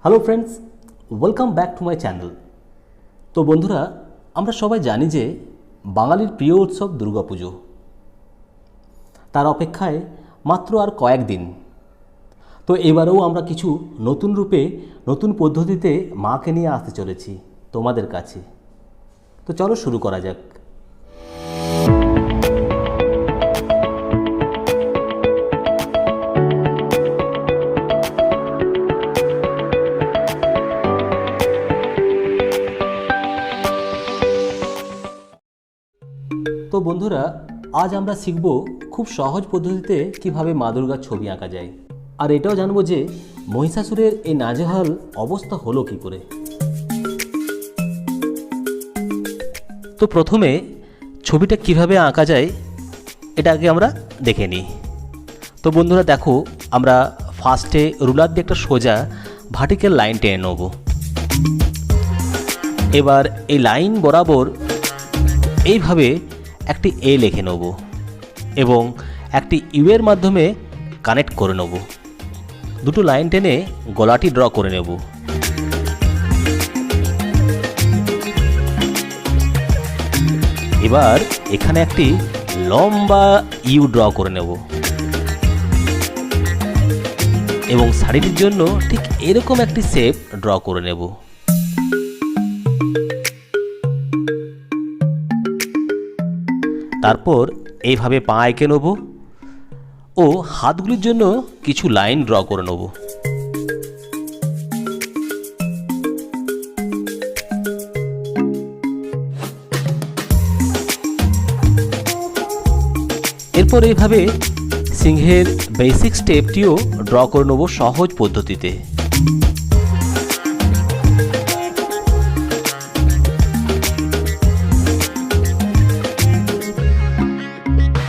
Hello friends, welcome back to my channel. তো বন্ধুরা, আমরা সবাই জানি যে বাঙালির প্রিয় উৎসব দুর্গাপুজো। তার অপেক্ষায় মাত্র আর কয়েকদিন। তো এবারেও আমরা কিছু নতুন রূপে নতুন পদ্ধতিতে মাকে নিয়ে আসতে চলেছি তোমাদের কাছে। তো চলো শুরু করা যাক। তো বন্ধুরা, আজ আমরা শিখব খুব সহজ পদ্ধতিতে কিভাবে মা দুর্গার ছবি আঁকা যায়। আর এটাও জানবো যে মহিষাসুরের এই নাজেহাল অবস্থা হলো কি করে। তো প্রথমে ছবিটা কিভাবে আঁকা যায় এটা আগে আমরা দেখে নিই। তো বন্ধুরা দেখো, আমরা ফার্স্টে রুলার দিয়ে একটা সোজা ভার্টিক্যাল লাইন টেনে নেব। এবার এই লাইন বরাবর এইভাবে একটি এ লিখে নেব এবং একটি ইউ এর মাধ্যমে কানেক্ট করে নেব। দুটো লাইন টেনে গলাটি ড্র করে নেব। এবার এখানে একটি লম্বা ইউ ড্র করে নেব এবং শাড়িটির জন্য ঠিক এরকম একটি শেপ ড্র করে নেব। তারপর এইভাবে পা এঁকে নেব ও হাতগুলির জন্য কিছু লাইন ড্র করে নেব। এরপর এইভাবে সিংহের বেসিক স্টেপটিও ড্র করে নেব সহজ পদ্ধতিতে।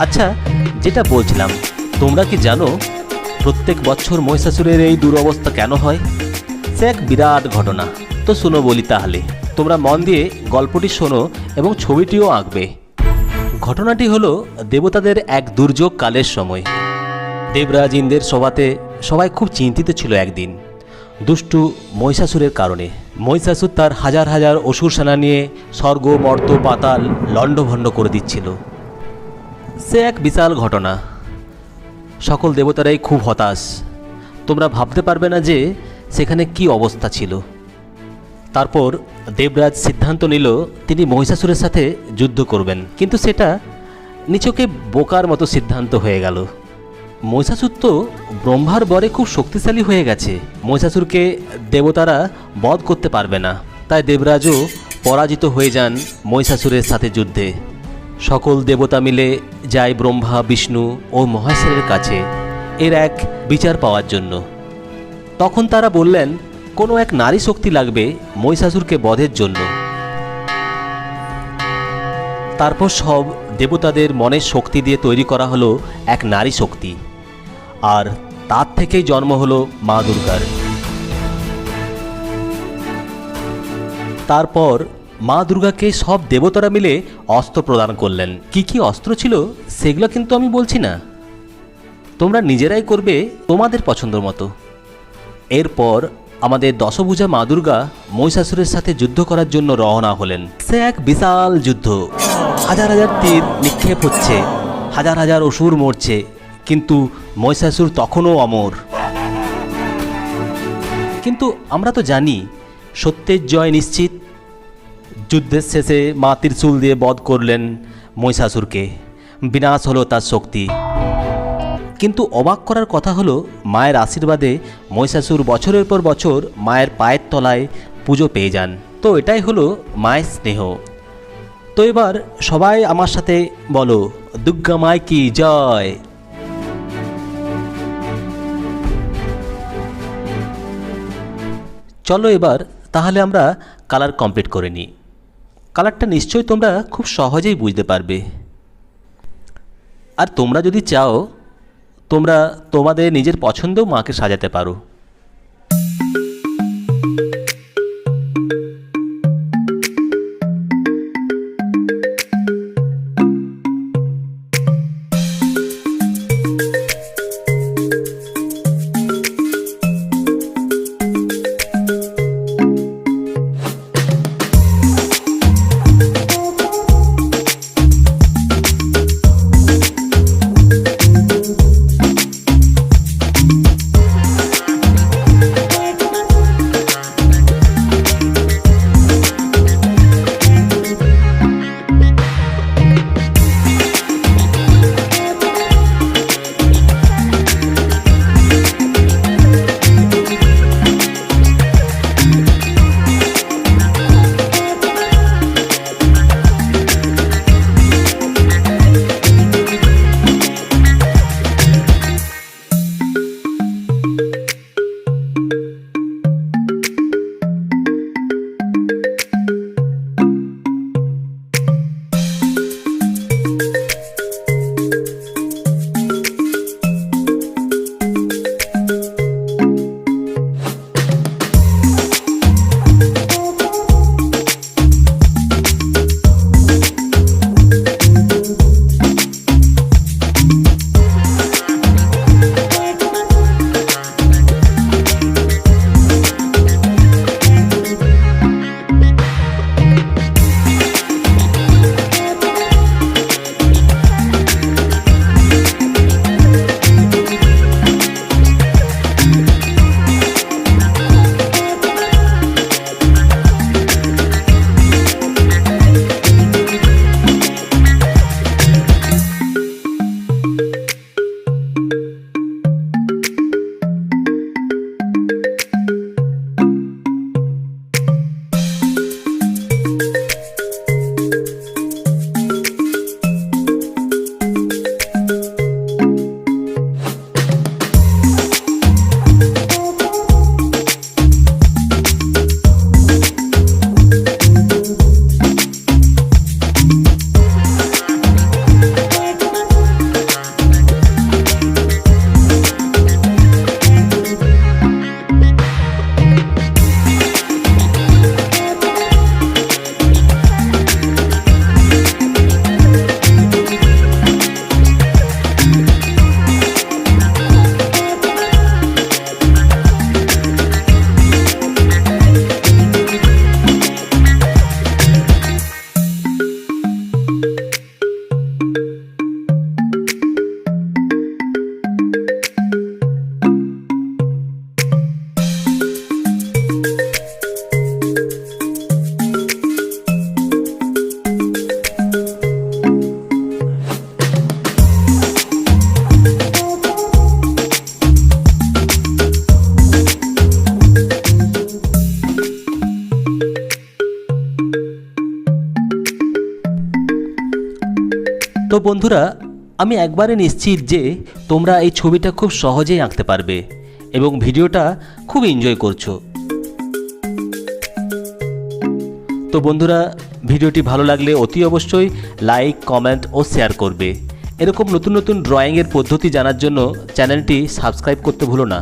আচ্ছা, যেটা বলছিলাম, তোমরা কি জানো প্রত্যেক বছর মহিষাসুরের এই দুরবস্থা কেন হয়? সে এক বিরাট ঘটনা। তো শোনো বলি তাহলে, তোমরা মন দিয়ে গল্পটি শোনো এবং ছবিটিও আঁকবে। ঘটনাটি হলো দেবতাদের এক দুর্যোগ কালের সময়। দেবরাজ ইন্দ্রের সভাতে সবাই খুব চিন্তিত ছিল একদিন দুষ্টু মহিষাসুরের কারণে। মহিষাসুর তার হাজার হাজার অসুর সেনা নিয়ে স্বর্গ মর্ত পাতাল লণ্ডভণ্ড করে দিচ্ছিল। সে এক বিশাল ঘটনা। সকল দেবতারাই খুব হতাশ। তোমরা ভাবতে পারবে না যে সেখানে কি অবস্থা ছিল। তারপর দেবরাজ সিদ্ধান্ত নিল তিনি মহিষাসুরের সাথে যুদ্ধ করবেন, কিন্তু সেটা নিছকে বোকার মতো সিদ্ধান্ত হয়ে গেল। মহিষাসুর তো ব্রহ্মার বরে খুব শক্তিশালী হয়ে গেছে। মহিষাসুরকে দেবতারা বধ করতে পারবে না। তাই দেবরাজও পরাজিত হয়ে যান মহিষাসুরের সাথে যুদ্ধে। সকল দেবতা মিলে যায় ব্রহ্মা, বিষ্ণু ও মহেশ্বরের কাছে এর এক বিচার পাওয়ার জন্য। তখন তারা বললেন কোনো এক নারী শক্তি লাগবে মহিষাসুরকে বধের জন্য। তারপর সব দেবতাদের মনের শক্তি দিয়ে তৈরি করা হলো এক নারী শক্তি, আর তার থেকেই জন্ম হলো মা দুর্গার। তারপর মা দুর্গাকে সব দেবতারা মিলে অস্ত্র প্রদান করলেন। কি কি অস্ত্র ছিল সেগুলো কিন্তু আমি বলছি না, তোমরা নিজেরাই করবে তোমাদের পছন্দ মতো। এরপর আমাদের দশভুজা মা দুর্গা মহিষাসুরের সাথে যুদ্ধ করার জন্য রওনা হলেন। সে এক বিশাল যুদ্ধ। হাজার হাজার তীর নিক্ষেপ হচ্ছে, হাজার হাজার অসুর মরছে, কিন্তু মহিষাসুর তখনও অমর। কিন্তু আমরা তো জানি সত্যের জয় নিশ্চিত। যুদ্ধের শেষে মা ত্রিশূল দিয়ে বধ করলেন মহিষাসুরকে, বিনাশ হলো তার শক্তি। কিন্তু অবাক করার কথা হলো, মায়ের আশীর্বাদে মহিষাসুর বছরের পর বছর মায়ের পায়ের তলায় পুজো পেয়ে যান। তো এটাই হলো মায়ের স্নেহ। তো এবার সবাই আমার সাথে বলো, দুর্গা মাই কি জয়। চলো এবার তাহলে আমরা কালার কমপ্লিট করে নিই। কালারটা নিশ্চয়ই তোমরা খুব সহজেই বুঝতে পারবে। আর তোমরা যদি চাও তোমরা তোমাদের নিজের পছন্দেও মাকে সাজাতে পারো। তো বন্ধুরা, আমি একবারে নিশ্চিত যে তোমরা এই ছবিটা খুব সহজেই আঁকতে পারবে এবং ভিডিওটা খুব এনজয় করছো। তো বন্ধুরা, ভিডিওটি ভালো লাগলে অতি অবশ্যই লাইক, কমেন্ট ও শেয়ার করবে। এরকম নতুন নতুন ড্রয়িংয়ের পদ্ধতি জানার জন্য চ্যানেলটি সাবস্ক্রাইব করতে ভুলো না।